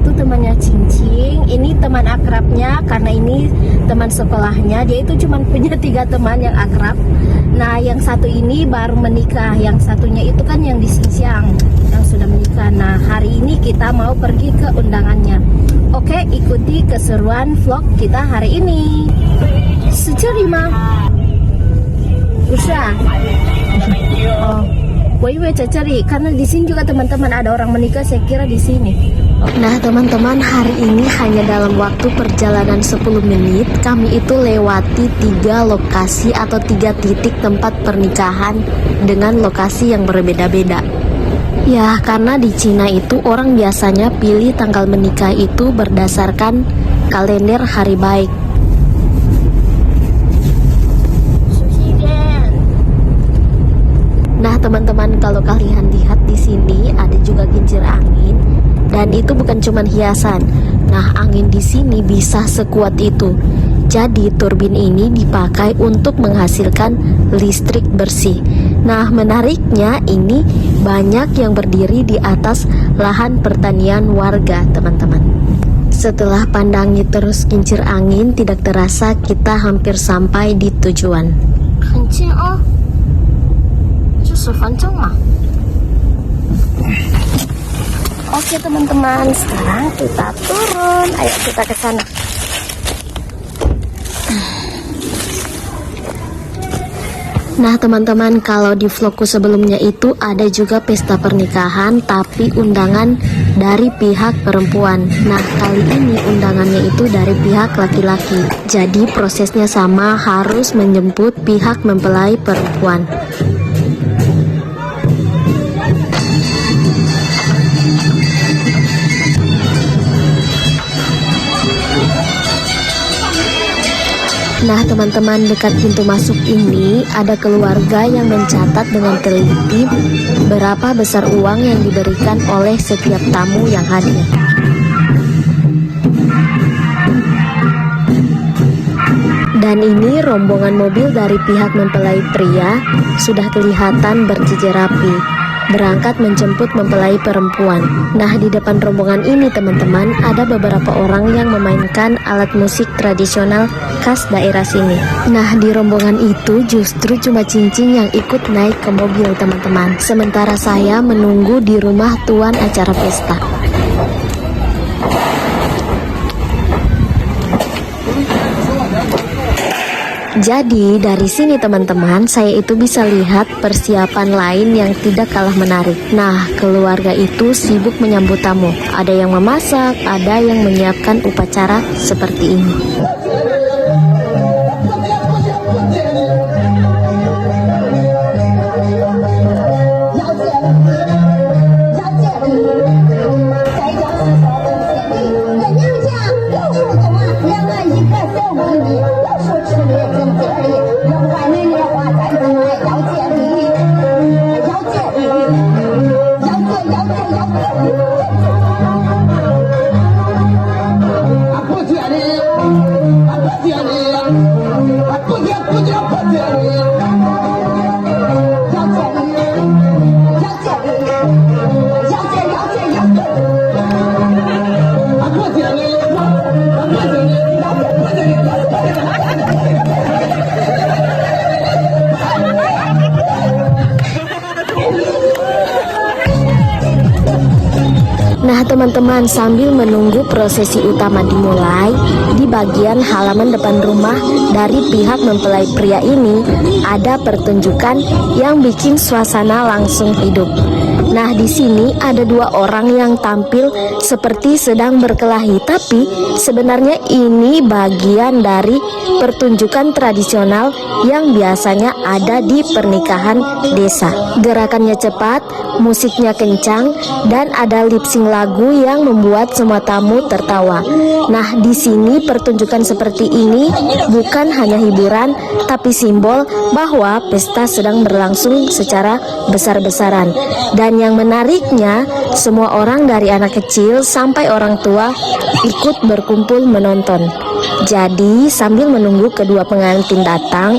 itu temannya Cincing, ini teman akrabnya karena ini teman sekolahnya. Dia itu cuma punya 3 teman yang akrab. Nah, yang satu ini baru menikah, yang satunya itu kan yang di Xinjiang yang sudah menikah. Nah, hari ini kita mau pergi ke undangannya. Oke, ikuti keseruan vlog kita hari ini. Secerima. Usah. Oh. Woi cari karena di sini juga teman-teman ada orang menikah, saya kira di sini. Nah teman-teman, hari ini hanya dalam waktu perjalanan 10 menit kami itu lewati 3 lokasi atau 3 titik tempat pernikahan dengan lokasi yang berbeda-beda. Ya, karena di Cina itu orang biasanya pilih tanggal menikah itu berdasarkan kalender hari baik. Nah teman-teman, kalau kalian lihat di sini ada juga kincir angin, dan itu bukan cuma hiasan. Nah, angin di sini bisa sekuat itu. Jadi turbin ini dipakai untuk menghasilkan listrik bersih. Nah, menariknya ini banyak yang berdiri di atas lahan pertanian warga, teman-teman. Setelah pandangi terus kincir angin, tidak terasa kita hampir sampai di tujuan. Kencing oh. Oke teman-teman, sekarang kita turun. Ayo kita ke sana. Nah teman-teman, kalau di vlogku sebelumnya itu ada juga pesta pernikahan tapi undangan dari pihak perempuan. Nah kali ini undangannya itu dari pihak laki-laki. Jadi prosesnya sama, harus menjemput pihak mempelai perempuan. Nah teman-teman, dekat pintu masuk ini ada keluarga yang mencatat dengan teliti berapa besar uang yang diberikan oleh setiap tamu yang hadir. Dan ini rombongan mobil dari pihak mempelai pria sudah kelihatan berjejer rapi, berangkat menjemput mempelai perempuan. Nah di depan rombongan ini teman-teman ada beberapa orang yang memainkan alat musik tradisional khas daerah sini. Nah di rombongan itu justru cuma Cincing yang ikut naik ke mobil teman-teman, sementara saya menunggu di rumah tuan acara pesta. Jadi dari sini teman-teman, saya itu bisa lihat persiapan lain yang tidak kalah menarik. Nah, keluarga itu sibuk menyambut tamu. Ada yang memasak, ada yang menyiapkan upacara seperti ini. Nah teman-teman, sambil menunggu prosesi utama dimulai, di bagian halaman depan rumah dari pihak mempelai pria ini ada pertunjukan yang bikin suasana langsung hidup. Nah di sini ada 2 orang yang tampil seperti sedang berkelahi, tapi sebenarnya ini bagian dari pertunjukan tradisional yang biasanya ada di pernikahan desa. Gerakannya cepat, musiknya kencang, dan ada lip sync lagu yang membuat semua tamu tertawa. Nah, di sini pertunjukan seperti ini bukan hanya hiburan, tapi simbol bahwa pesta sedang berlangsung secara besar-besaran. Dan yang menariknya, semua orang dari anak kecil sampai orang tua ikut berkumpul menonton. Jadi sambil menunggu kedua pengantin datang,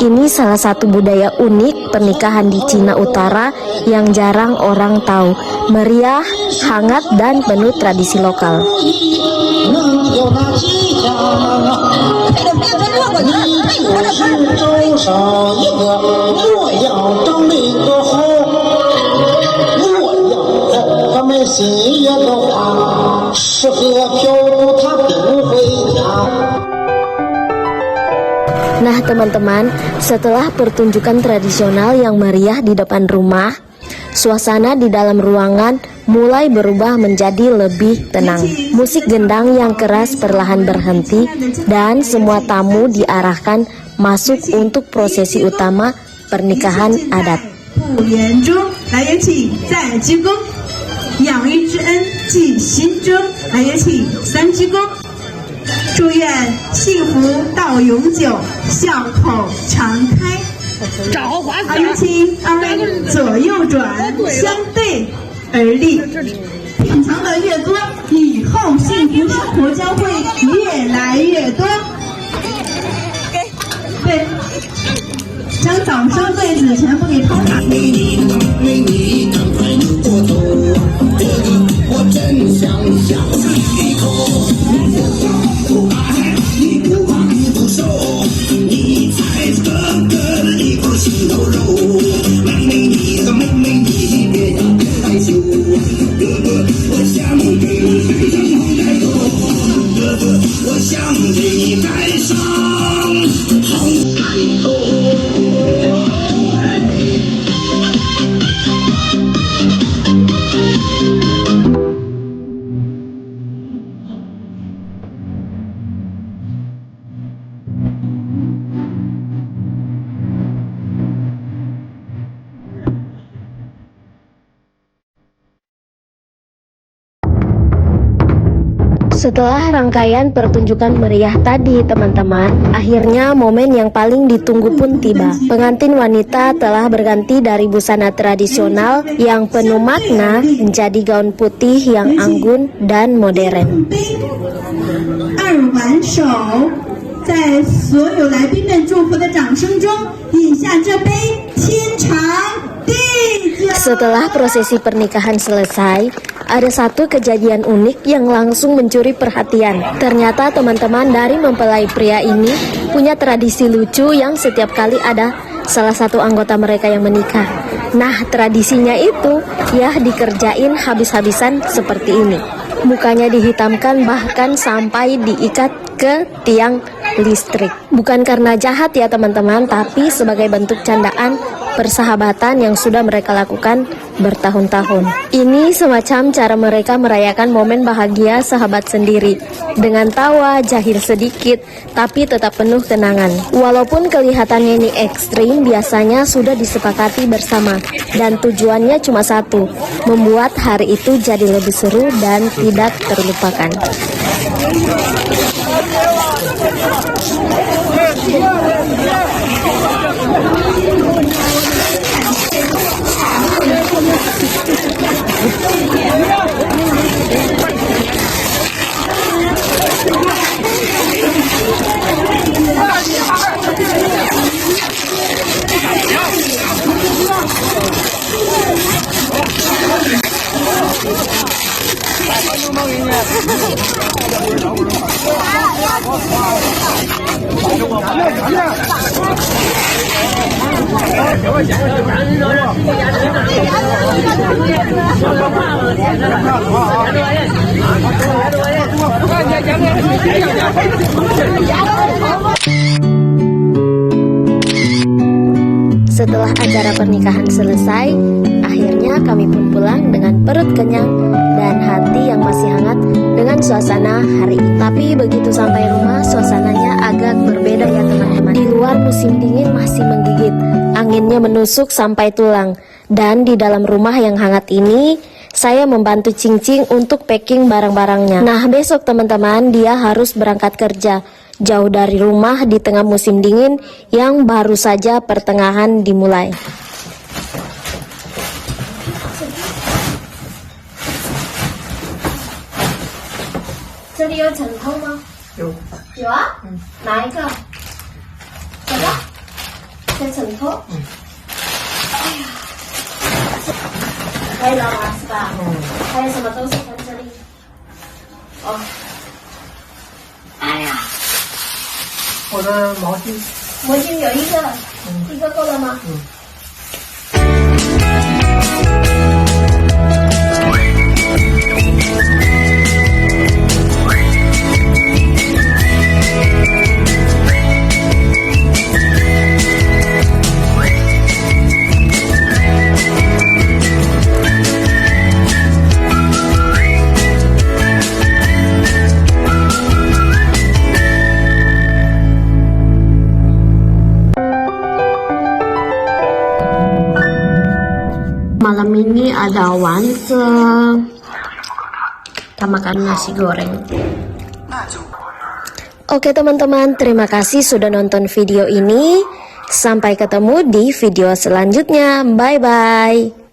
ini salah satu budaya unik pernikahan di Cina Utara yang jarang orang tahu. Meriah, hangat, dan penuh tradisi lokal. Nah teman-teman, setelah pertunjukan tradisional yang meriah di depan rumah, suasana di dalam ruangan mulai berubah menjadi lebih tenang. Musik gendang yang keras perlahan berhenti dan semua tamu diarahkan masuk untuk prosesi utama pernikahan adat. Setelah rangkaian pertunjukan meriah tadi teman-teman, akhirnya momen yang paling ditunggu pun tiba. Pengantin wanita telah berganti dari busana tradisional yang penuh makna menjadi gaun putih yang anggun dan modern. Setelah prosesi pernikahan selesai, ada satu kejadian unik yang langsung mencuri perhatian. Ternyata teman-teman dari mempelai pria ini punya tradisi lucu yang setiap kali ada salah satu anggota mereka yang menikah. Nah, tradisinya itu ya dikerjain habis-habisan seperti ini. Mukanya dihitamkan bahkan sampai diikat ke tiang listrik. Bukan karena jahat ya teman-teman, tapi sebagai bentuk candaan persahabatan yang sudah mereka lakukan bertahun-tahun. Ini semacam cara mereka merayakan momen bahagia sahabat sendiri, dengan tawa, jahil sedikit, tapi tetap penuh kenangan. Walaupun kelihatannya ini ekstrim, biasanya sudah disepakati bersama, dan tujuannya cuma satu, membuat hari itu jadi lebih seru dan tidak terlupakan. Setelah acara pernikahan selesai, akhirnya kami pun pulang dengan perut kenyang dan hati yang masih hangat dengan suasana hari ini. Tapi begitu sampai rumah, suasananya agak berbeda ya teman-teman. Di luar musim dingin masih menggigit, anginnya menusuk sampai tulang. Dan di dalam rumah yang hangat ini, saya membantu Cing-Cing untuk packing barang-barangnya. Nah, besok teman-teman dia harus berangkat kerja jauh dari rumah di tengah musim dingin yang baru saja pertengahan dimulai. Ini ada 枕头吗?有，有啊，哪一个？这个，在枕头。哎呀，可以了吗？是吧？还有什么东西在这里？哦，哎呀，我的毛巾，毛巾有一个够了吗？Malam ini ada wante. Kita makan nasi goreng. Oke teman-teman, terima kasih sudah nonton video ini. Sampai ketemu di video selanjutnya. Bye-bye.